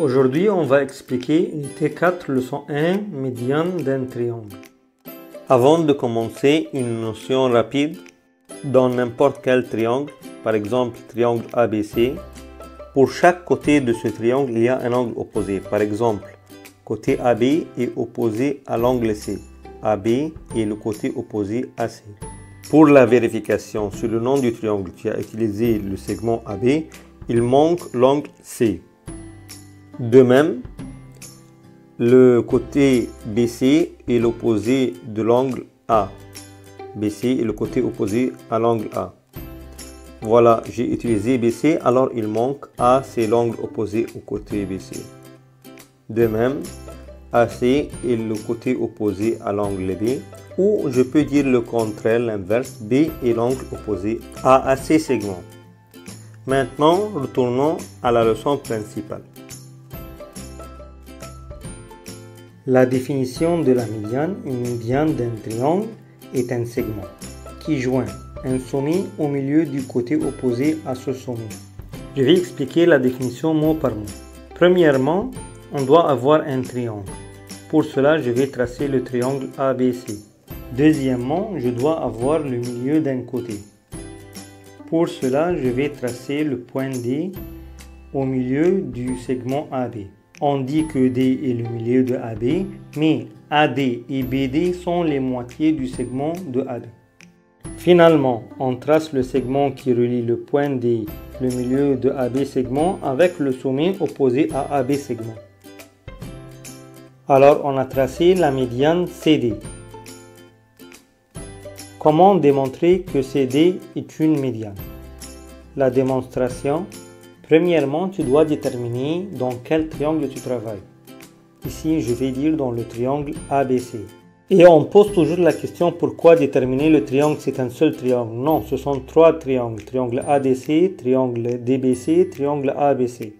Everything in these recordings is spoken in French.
Aujourd'hui, on va expliquer unité 4, leçon 1, médiane d'un triangle. Avant de commencer, une notion rapide. Dans n'importe quel triangle, par exemple triangle ABC, pour chaque côté de ce triangle, il y a un angle opposé. Par exemple, côté AB est opposé à l'angle C. AB est le côté opposé à C. Pour la vérification, sur le nom du triangle, tu as utilisé le segment AB, il manque l'angle C. De même, le côté BC est l'opposé de l'angle A. BC est le côté opposé à l'angle A. Voilà, j'ai utilisé BC, alors il manque A, c'est l'angle opposé au côté BC. De même, AC est le côté opposé à l'angle B, ou je peux dire le contraire, l'inverse, B est l'angle opposé à AC segment. Maintenant, retournons à la leçon principale. La définition de la médiane, une médiane d'un triangle, est un segment qui joint un sommet au milieu du côté opposé à ce sommet. Je vais expliquer la définition mot par mot. Premièrement, on doit avoir un triangle. Pour cela, je vais tracer le triangle ABC. Deuxièmement, je dois avoir le milieu d'un côté. Pour cela, je vais tracer le point D au milieu du segment AB. On dit que D est le milieu de AB, mais AD et BD sont les moitiés du segment de AB. Finalement, on trace le segment qui relie le point D, le milieu de AB segment, avec le sommet opposé à AB segment. Alors, on a tracé la médiane CD. Comment démontrer que CD est une médiane? La démonstration. Premièrement, tu dois déterminer dans quel triangle tu travailles. Ici, je vais dire dans le triangle ABC. Et on pose toujours la question pourquoi déterminer le triangle, c'est un seul triangle. Non, ce sont trois triangles. Triangle ADC, triangle DBC, triangle ABC.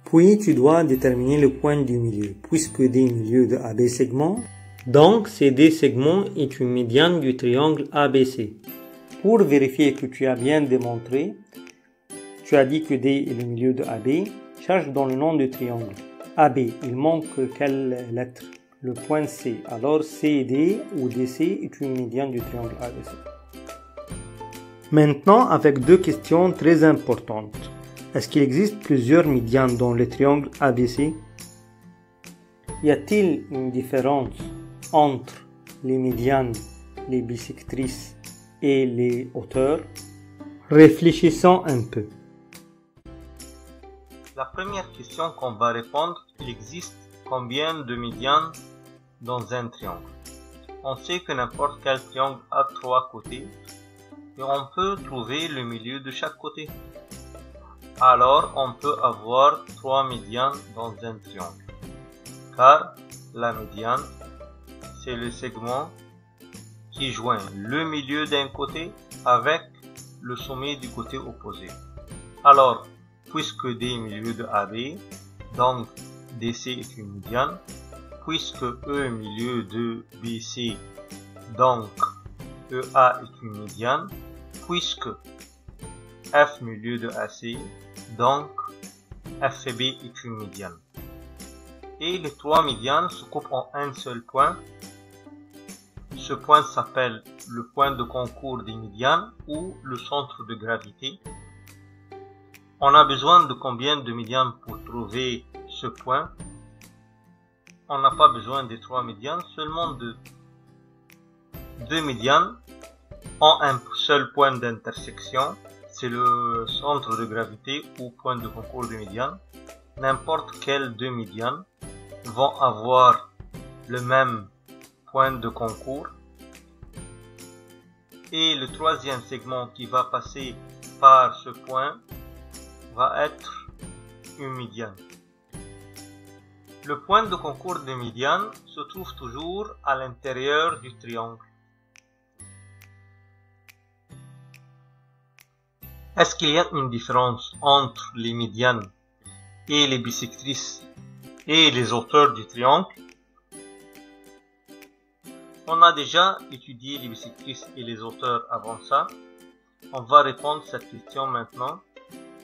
Puis, tu dois déterminer le point du milieu. Puisque D est milieu de AB segment, donc CD segment est une médiane du triangle ABC. Pour vérifier que tu as bien démontré, tu as dit que D est le milieu de AB, cherche dans le nom du triangle. AB, il manque quelle lettre? Le point C. Alors CD ou DC est une médiane du triangle ABC. Maintenant, avec deux questions très importantes. Est-ce qu'il existe plusieurs médianes dans le triangle ABC? Y a-t-il une différence entre les médianes, les bisectrices et les hauteurs? Réfléchissons un peu. La première question qu'on va répondre, il existe combien de médianes dans un triangle? On sait que n'importe quel triangle a trois côtés et on peut trouver le milieu de chaque côté. Alors on peut avoir trois médianes dans un triangle. Car la médiane, c'est le segment qui joint le milieu d'un côté avec le sommet du côté opposé. Alors, puisque D est milieu de AB, donc DC est une médiane. Puisque E est milieu de BC, donc EA est une médiane. Puisque F milieu de AC, donc FB est une médiane. Et les trois médianes se coupent en un seul point. Ce point s'appelle le point de concours des médianes ou le centre de gravité. On a besoin de combien de médianes pour trouver ce point? On n'a pas besoin des trois médianes, seulement de deux médianes ont un seul point d'intersection. C'est le centre de gravité ou point de concours des médianes. N'importe quelles deux médianes vont avoir le même point de concours. Et le troisième segment qui va passer par ce point va être une médiane. Le point de concours de médiane se trouve toujours à l'intérieur du triangle. Est-ce qu'il y a une différence entre les médianes et les bisectrices et les hauteurs du triangle? On a déjà étudié les bisectrices et les hauteurs avant ça. On va répondre à cette question maintenant.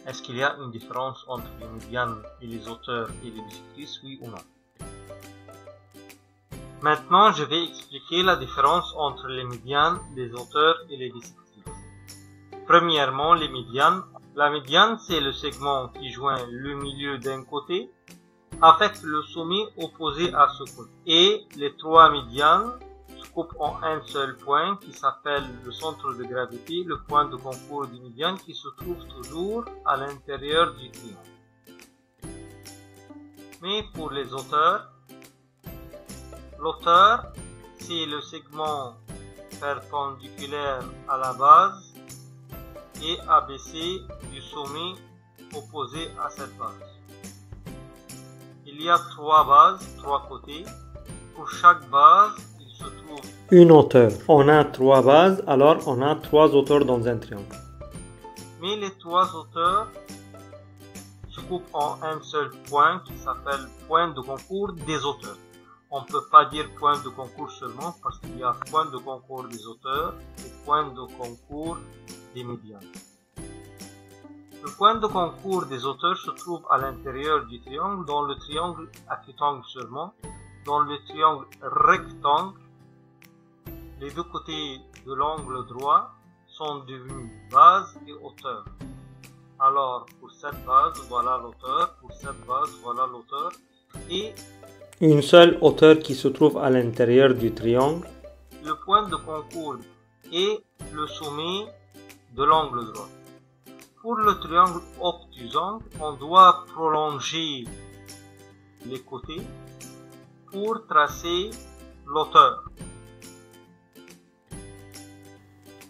Est-ce qu'il y a une différence entre les médianes et les auteurs et les bisectrices, oui ou non? Maintenant, je vais expliquer la différence entre les médianes, les auteurs et les bisectrices. Premièrement, les médianes. La médiane, c'est le segment qui joint le milieu d'un côté avec le sommet opposé à ce côté. Et les trois médianes se coupent en un seul point qui s'appelle le centre de gravité, le point de concours des médianes qui se trouve toujours à l'intérieur du triangle. Mais pour les auteurs, l'auteur, c'est le segment perpendiculaire à la base et abaissé du sommet opposé à cette base. Il y a trois bases, trois côtés. Pour chaque base, il se trouve une hauteur. On a trois bases, alors on a trois hauteurs dans un triangle. Mais les trois hauteurs se coupent en un seul point qui s'appelle point de concours des hauteurs. On ne peut pas dire point de concours seulement parce qu'il y a point de concours des hauteurs et point de concours des médianes. Le point de concours des hauteurs se trouve à l'intérieur du triangle, dans le triangle accutangle seulement. Dans le triangle rectangle, les deux côtés de l'angle droit sont devenus base et hauteur. Alors, pour cette base, voilà l'auteur, pour cette base, voilà l'auteur, et une seule hauteur qui se trouve à l'intérieur du triangle. Le point de concours et le sommet de l'angle droit. Pour le triangle obtusangle, on doit prolonger les côtés pour tracer l'auteur.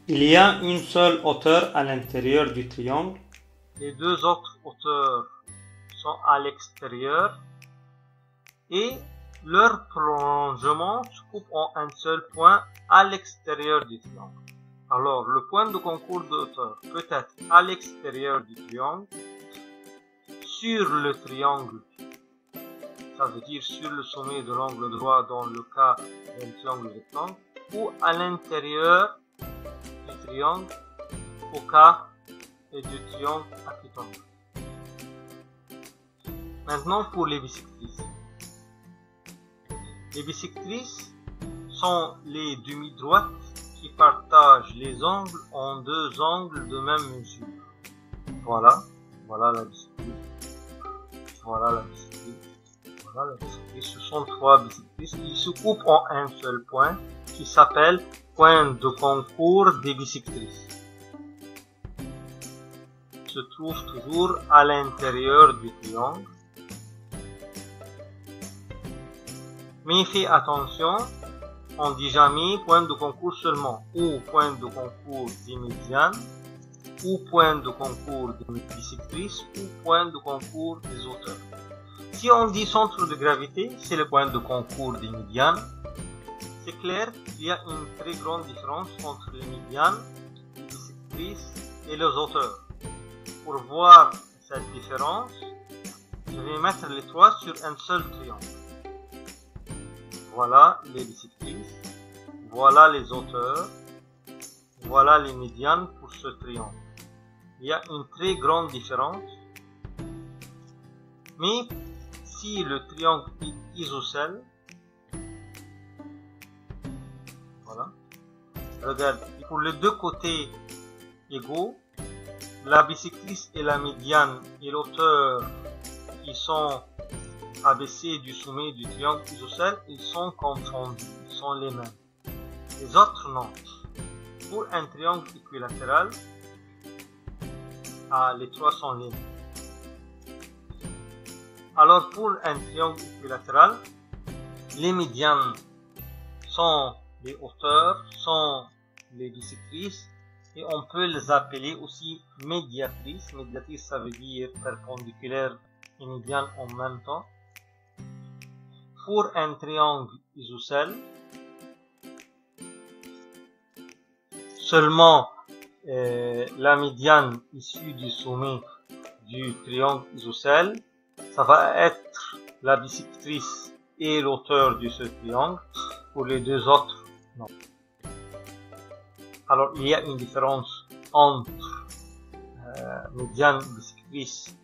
Il y a une seule hauteur à l'intérieur du triangle. Les deux autres hauteurs sont à l'extérieur et leur prolongement se coupe en un seul point à l'extérieur du triangle. Alors, le point de concours de hauteur peut être à l'extérieur du triangle, sur le triangle, ça veut dire sur le sommet de l'angle droit dans le cas d'un triangle rectangle, ou à l'intérieur du triangle au cas du triangle accutangle. Maintenant pour les bisectrices. Les bisectrices sont les demi-droites qui partagent les angles en deux angles de même mesure. Voilà la bisectrice. Voilà la bisectrice. Voilà la bisectrice. Ce sont trois bisectrices qui se coupent en un seul point qui s'appelle point de concours des bisectrices. Se trouve toujours à l'intérieur du triangle. Mais fais attention, on dit jamais point de concours seulement, ou point de concours des médianes, ou point de concours des bisectrices, ou point de concours des auteurs. Si on dit centre de gravité, c'est le point de concours des médianes. C'est clair qu'il y a une très grande différence entre les médianes, les bisectrices et les auteurs. Pour voir cette différence, je vais mettre les trois sur un seul triangle. Voilà les bisectrices, voilà les auteurs, voilà les médianes pour ce triangle. Il y a une très grande différence. Mais si le triangle est isocèle, voilà, regarde, pour les deux côtés égaux, la bisectrice et la médiane et l'auteur qui sont abaissés du sommet du triangle isocèle, ils sont confondus, ils sont les mêmes. Les autres non. Pour un triangle équilatéral, les trois sont les mêmes. Alors pour un triangle équilatéral, les médianes sont les hauteurs, sont les bisectrices, et on peut les appeler aussi médiatrices. Médiatrice, ça veut dire perpendiculaire et médiane en même temps. Pour un triangle isocèle, seulement la médiane issue du sommet du triangle isocèle, ça va être la bisectrice et l'auteur de ce triangle. Pour les deux autres, non. Alors il y a une différence entre médiane et bisectrice. bisectrice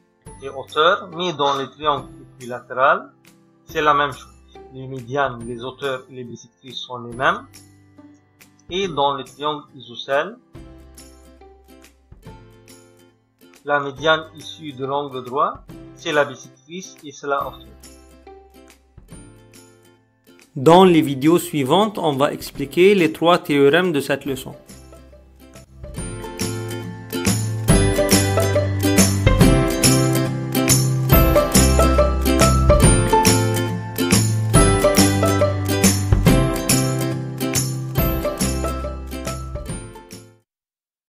et hauteur, mais dans les triangles équilatéraux, c'est la même chose. Les médianes, les hauteurs et les bisectrices sont les mêmes. Et dans les triangles isocèles, la médiane issue de l'angle droit, c'est la bisectrice et c'est la hauteur. Dans les vidéos suivantes, on va expliquer les 3 théorèmes de cette leçon.